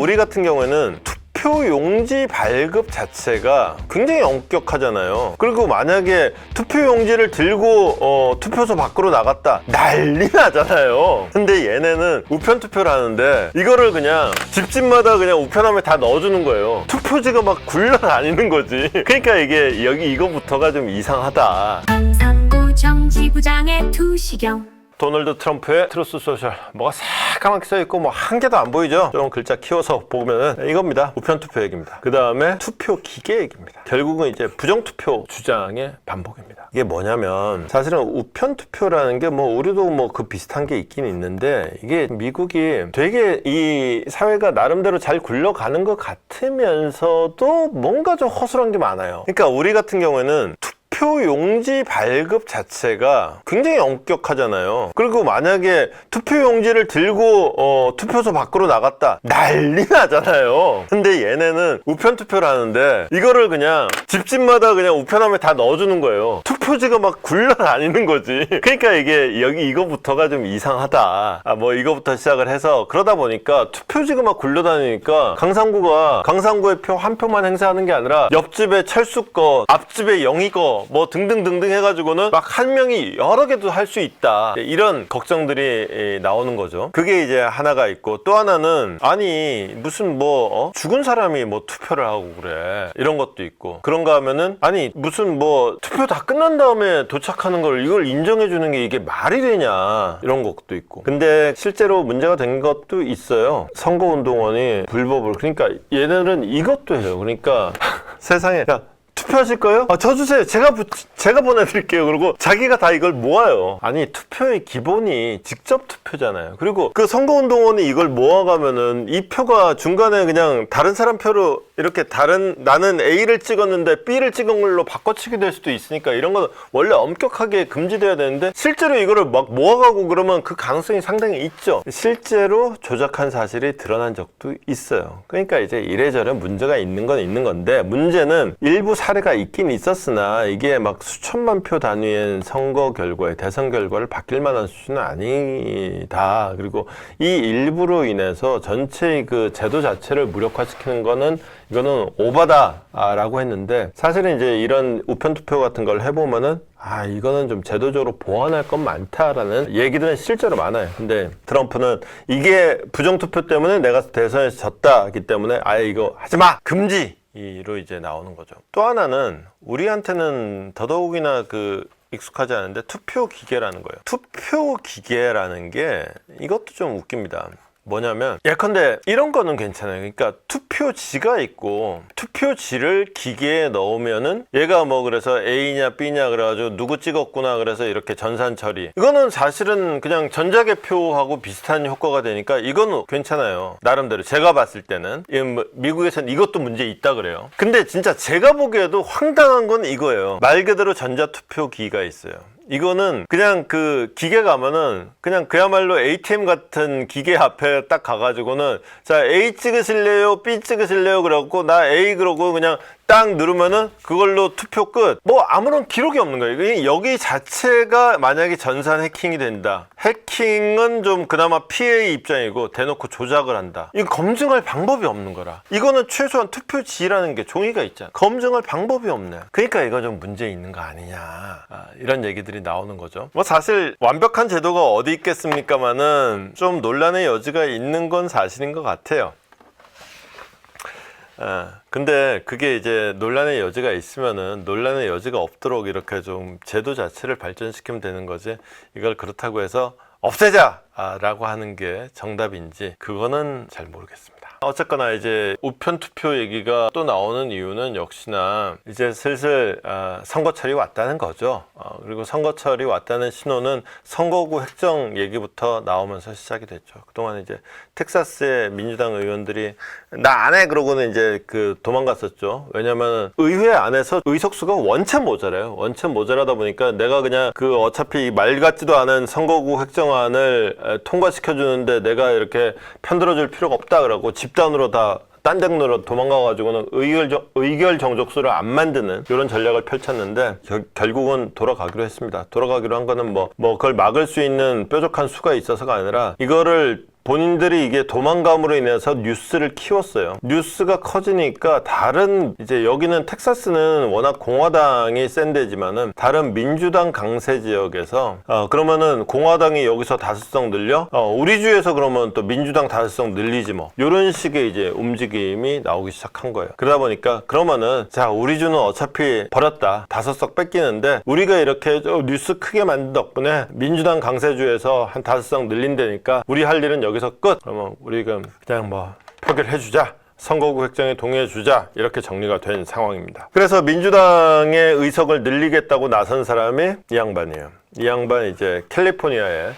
우리 같은 경우에는 투표 용지 발급 자체가 굉장히 엄격하잖아요. 그리고 만약에 투표 용지를 들고 투표소 밖으로 나갔다, 난리 나잖아요. 근데 얘네는 우편 투표를 하는데 이거를 그냥 집집마다 그냥 우편함에 다 넣어주는 거예요. 투표지가 막 굴러다니는 거지. 그러니까 이게 여기 이거부터가 좀 이상하다. 상부 정지부장의 투시경. 도널드 트럼프의 트루스 소셜, 뭐가 새까맣게 써있고 뭐 한 개도 안 보이죠? 좀 글자 키워서 보면은 이겁니다. 우편투표 얘기입니다. 그 다음에 투표 기계 얘기입니다. 결국은 이제 부정투표 주장의 반복입니다. 이게 뭐냐면 사실은 우편투표라는 게 뭐 우리도 뭐 그 비슷한 게 있긴 있는데, 이게 미국이 되게 이 사회가 나름대로 잘 굴러가는 것 같으면서도 뭔가 좀 허술한 게 많아요. 그러니까 우리 같은 경우에는 투표 용지 발급 자체가 굉장히 엄격하잖아요. 그리고 만약에 투표 용지를 들고 투표소 밖으로 나갔다, 난리 나잖아요. 근데 얘네는 우편 투표를 하는데 이거를 그냥 집집마다 그냥 우편함에 다 넣어주는 거예요. 투표지가 막 굴러다니는 거지. 그러니까 이게 여기 이거부터가 좀 이상하다. 뭐 이거부터 시작을 해서 그러다 보니까 투표지가 막 굴러다니니까 강상구의 표 한 표만 행사하는 게 아니라 옆집에 철수 거, 앞집에 영희 거 뭐 등등등등 해가지고는 막 한 명이 여러 개도 할 수 있다, 이런 걱정들이 나오는 거죠. 그게 이제 하나가 있고, 또 하나는 아니 무슨 뭐 죽은 사람이 뭐 투표를 하고 그래, 이런 것도 있고, 그런가 하면은 아니 무슨 뭐 투표 다 끝난 다음에 도착하는 걸 이걸 인정해 주는 게 이게 말이 되냐, 이런 것도 있고. 근데 실제로 문제가 된 것도 있어요. 선거운동원이 불법을, 그러니까 얘네들은 이것도 해요. 그러니까 세상에, 야 투표하실 거예요? 저 주세요. 제가 보내드릴게요. 그리고 자기가 다 이걸 모아요. 아니 투표의 기본이 직접 투표잖아요. 그리고 그 선거운동원이 이걸 모아가면은 이 표가 중간에 그냥 다른 사람 표로 이렇게 나는 A를 찍었는데 B를 찍은 걸로 바꿔치기 될 수도 있으니까 이런 건 원래 엄격하게 금지돼야 되는데, 실제로 이거를 막 모아가고 그러면 그 가능성이 상당히 있죠. 실제로 조작한 사실이 드러난 적도 있어요. 그러니까 이제 이래저래 문제가 있는 건 있는 건데, 문제는 일부 사례가 있긴 있었으나 이게 막 수천만 표 단위의 선거 결과에, 대선 결과를 바뀔 만한 수준은 아니다. 그리고 이 일부로 인해서 전체의 그 제도 자체를 무력화시키는 거는 이거는 오바다라고 했는데, 사실은 이제 이런 우편투표 같은 걸 해보면은 이거는 좀 제도적으로 보완할 건 많다라는 얘기들은 실제로 많아요. 근데 트럼프는 이게 부정투표 때문에 내가 대선에서 졌다기 때문에 이거 하지마! 금지! 이로 이제 나오는 거죠. 또 하나는 우리한테는 더더욱이나 익숙하지 않은데 투표 기계라는 거예요. 투표 기계라는 게 이것도 좀 웃깁니다. 뭐냐면 예컨대 이런 거는 괜찮아요. 그러니까 투표지가 있고 투표지를 기계에 넣으면은 얘가 뭐 그래서 A냐 B냐 그래가지고 누구 찍었구나 그래서 이렇게 전산 처리, 이거는 사실은 그냥 전자개표하고 비슷한 효과가 되니까 이거는 괜찮아요. 나름대로 제가 봤을 때는. 미국에서는 이것도 문제 있다 그래요. 근데 진짜 제가 보기에도 황당한 건 이거예요. 말 그대로 전자투표기가 있어요. 이거는 그냥 그 기계 가면은 그냥 그야말로 ATM 같은 기계 앞에 딱 가가지고는 자 A 찍으실래요? B 찍으실래요? 그래갖고 나 A 그러고 그냥 딱 누르면은 그걸로 투표 끝. 뭐 아무런 기록이 없는 거예요. 여기 자체가 만약에 전산 해킹이 된다. 해킹은 좀 그나마 피해의 입장이고 대놓고 조작을 한다. 이거 검증할 방법이 없는 거라. 이거는 최소한 투표지라는 게 종이가 있잖아. 검증할 방법이 없네. 그러니까 이거 좀 문제 있는 거 아니냐. 이런 얘기들이 나오는 거죠. 뭐 사실 완벽한 제도가 어디 있겠습니까마는 좀 논란의 여지가 있는 건 사실인 것 같아요. 근데 그게 이제 논란의 여지가 있으면은 논란의 여지가 없도록 이렇게 좀 제도 자체를 발전시키면 되는 거지, 이걸 그렇다고 해서 없애자! 라고 하는 게 정답인지 그거는 잘 모르겠습니다. 어쨌거나 이제 우편투표 얘기가 또 나오는 이유는 역시나 이제 슬슬 선거철이 왔다는 거죠. 그리고 선거철이 왔다는 신호는 선거구 획정 얘기부터 나오면서 시작이 됐죠. 그동안 이제 텍사스의 민주당 의원들이 나 안 해! 그러고는 이제 도망갔었죠. 왜냐면 의회 안에서 의석수가 원체 모자라요. 원체 모자라다 보니까 내가 그냥 어차피 말 같지도 않은 선거구 획정안을 통과시켜주는데 내가 이렇게 편들어줄 필요가 없다 그러고 집단으로 다 딴 데로 도망가가지고는 의결 정족수를 안 만드는 이런 전략을 펼쳤는데 결국은 돌아가기로 했습니다. 돌아가기로 한 거는 뭐 그걸 막을 수 있는 뾰족한 수가 있어서가 아니라 이거를 본인들이 이게 도망감으로 인해서 뉴스를 키웠어요. 뉴스가 커지니까 다른 이제 여기는 텍사스는 워낙 공화당이 센 데지만은 다른 민주당 강세 지역에서 그러면은 공화당이 여기서 5석 늘려 우리 주에서 그러면 또 민주당 5석 늘리지 뭐 이런 식의 이제 움직임이 나오기 시작한 거예요. 그러다 보니까 그러면은 자 우리 주는 어차피 버렸다 5석 뺏기는데 우리가 이렇게 뉴스 크게 만든 덕분에 민주당 강세주에서 한 5석 늘린다니까 우리 할 일은 여기서 끝. 그러면 우리가 그냥 뭐 표결해주자. 선거구 획정에 동의해주자. 이렇게 정리가 된 상황입니다. 그래서 민주당의 의석을 늘리겠다고 나선 사람이 이 양반이에요. 이 양반 이제 캘리포니아의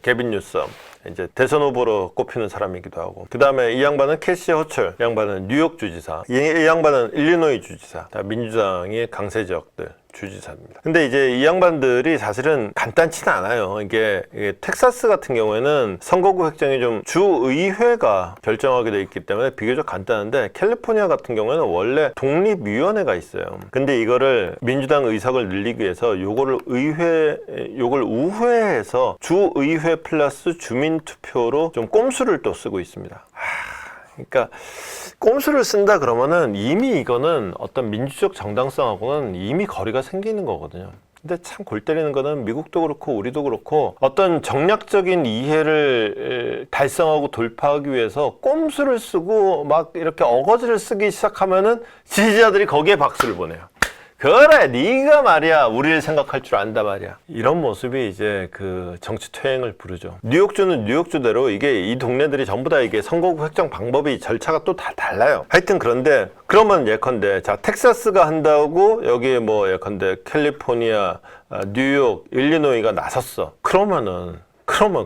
게빈 뉴섬. 이제 대선 후보로 꼽히는 사람이기도 하고 그 다음에 이 양반은 캐시 호철 이 양반은 뉴욕 주지사 이 양반은 일리노이 주지사 다 민주당의 강세 지역들 주지사입니다. 근데 이제 이 양반들이 사실은 간단치는 않아요. 이게 텍사스 같은 경우에는 선거구 획정이 좀 주의회가 결정하게 돼 있기 때문에 비교적 간단한데 캘리포니아 같은 경우에는 원래 독립위원회가 있어요. 근데 이거를 민주당 의석을 늘리기 위해서 요걸 우회해서 주의회 플러스 주민투표로 좀 꼼수를 또 쓰고 있습니다. 그러니까 꼼수를 쓴다 그러면은 이미 이거는 어떤 민주적 정당성하고는 이미 거리가 생기는 거거든요. 근데 참 골 때리는 거는 미국도 그렇고 우리도 그렇고 어떤 정략적인 이해를 달성하고 돌파하기 위해서 꼼수를 쓰고 막 이렇게 어거지를 쓰기 시작하면은 지지자들이 거기에 박수를 보내요. 그래 네가 말이야 우리를 생각할 줄 안다 말이야. 이런 모습이 이제 그 정치 퇴행을 부르죠. 뉴욕주는 뉴욕주대로 이게 이 동네들이 전부 다 이게 선거구 획정 방법이 절차가 또 다 달라요. 하여튼 그런데 그러면 예컨대 자 텍사스가 한다고 여기에 뭐 예컨대 캘리포니아, 뉴욕, 일리노이가 나섰어. 그러면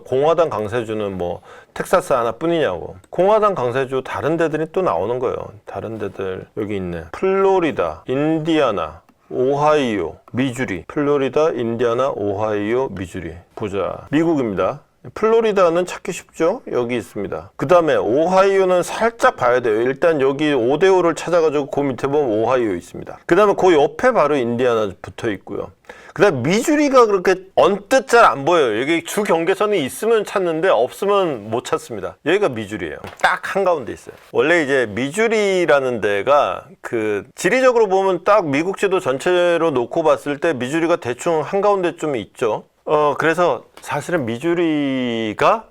공화당 강세주는 뭐 텍사스 하나뿐이냐고. 공화당 강세주 다른 데들이 또 나오는 거예요. 다른 데들 여기 있네. 플로리다, 인디아나, 오하이오, 미주리. 플로리다, 인디아나, 오하이오, 미주리. 보자. 미국입니다. 플로리다는 찾기 쉽죠? 여기 있습니다. 그 다음에 오하이오는 살짝 봐야 돼요. 일단 여기 5대5를 찾아가지고 그 밑에 보면 오하이오 있습니다. 그 다음에 그 옆에 바로 인디아나 붙어 있고요. 그 다음 미주리가 그렇게 언뜻 잘 안 보여요. 여기 주 경계선이 있으면 찾는데 없으면 못 찾습니다. 여기가 미주리예요. 딱 한가운데 있어요. 원래 이제 미주리라는 데가 그 지리적으로 보면 딱 미국 지도 전체로 놓고 봤을 때 미주리가 대충 한가운데 좀 있죠. 그래서 사실은 미주리가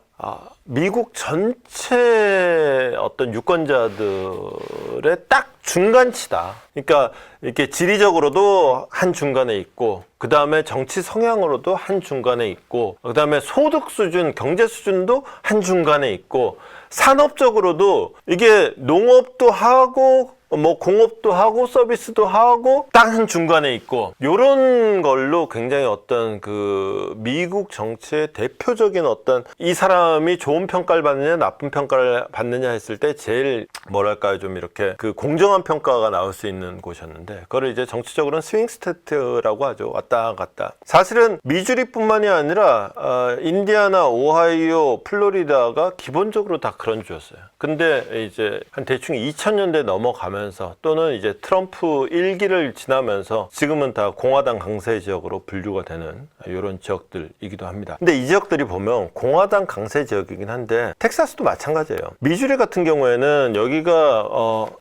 미국 전체 어떤 유권자들의 딱 중간치다. 그러니까 이렇게 지리적으로도 한 중간에 있고, 그 다음에 정치 성향으로도 한 중간에 있고, 그 다음에 소득 수준, 경제 수준도 한 중간에 있고, 산업적으로도 이게 농업도 하고 뭐 공업도 하고 서비스도 하고 딱 한 중간에 있고, 요런 걸로 굉장히 어떤 그 미국 정치의 대표적인 어떤 이 사람이 좋은 평가를 받느냐 나쁜 평가를 받느냐 했을 때 제일 뭐랄까요 좀 이렇게 그 공정한 평가가 나올 수 있는 곳이었는데, 그거를 이제 정치적으로는 스윙 스테이트라고 하죠. 왔다 갔다. 사실은 미주리뿐만이 아니라 인디아나, 오하이오, 플로리다가 기본적으로 다 그런 주였어요. 근데 이제 한 대충 2000년대 넘어가면서 또는 이제 트럼프 1기를 지나면서 지금은 다 공화당 강세 지역으로 분류가 되는 이런 지역들이기도 합니다. 근데 이 지역들이 보면 공화당 강세 지역이긴 한데 텍사스도 마찬가지예요. 미주리 같은 경우에는 여기가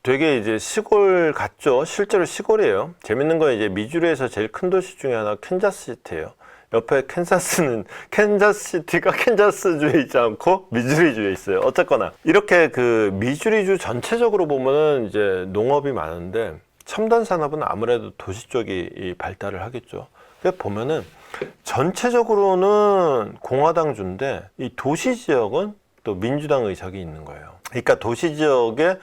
되게 이제 시골 같죠. 실제로 시골이에요. 재밌는 건 이제 미주리에서 제일 큰 도시 중에 하나 캔자스시티예요. 옆에 캔자스시티가 캔자스주에 있지 않고 미주리주에 있어요. 어쨌거나 이렇게 그 미주리주 전체적으로 보면은 이제 농업이 많은데 첨단 산업은 아무래도 도시 쪽이 발달을 하겠죠. 보면은 전체적으로는 공화당주인데 이 도시 지역은 또 민주당 의석이 있는 거예요. 그러니까 도시 지역에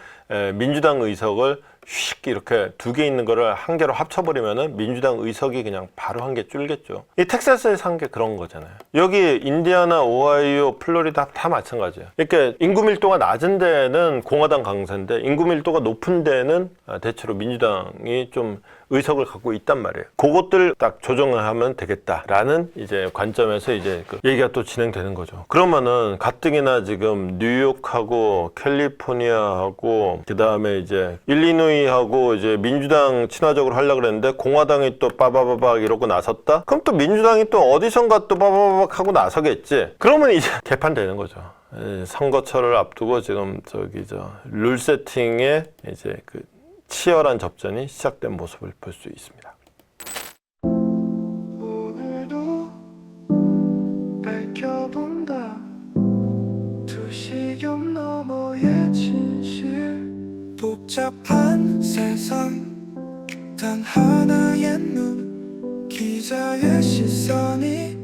민주당 의석을 휙 이렇게 두 개 있는 거를 한 개로 합쳐버리면은 민주당 의석이 그냥 바로 한 개 줄겠죠. 이 텍사스에서 한 게 그런 거잖아요. 여기 인디아나, 오하이오, 플로리다 다 마찬가지예요. 그러니까 인구 밀도가 낮은 데는 공화당 강세인데 인구 밀도가 높은 데는 대체로 민주당이 좀 의석을 갖고 있단 말이에요. 그것들 딱 조정을 하면 되겠다라는 이제 관점에서 이제 그 얘기가 또 진행되는 거죠. 그러면은 가뜩이나 지금 뉴욕하고 캘리포니아하고 그 다음에 이제 일리노이 논의하고 이제 민주당 친화적으로 하려고 그랬는데 공화당이 또 빠바바박 이러고 나섰다? 그럼 또 민주당이 또 어디선가 또 빠바바박 하고 나서겠지. 그러면 이제 개판되는 거죠. 선거철을 앞두고 지금 룰 세팅에 이제 그 치열한 접전이 시작된 모습을 볼 수 있습니다. 오늘도 밝혀본다 두시경 너머의 진실 복잡한 세상 단 하나의 눈 기자의 시선이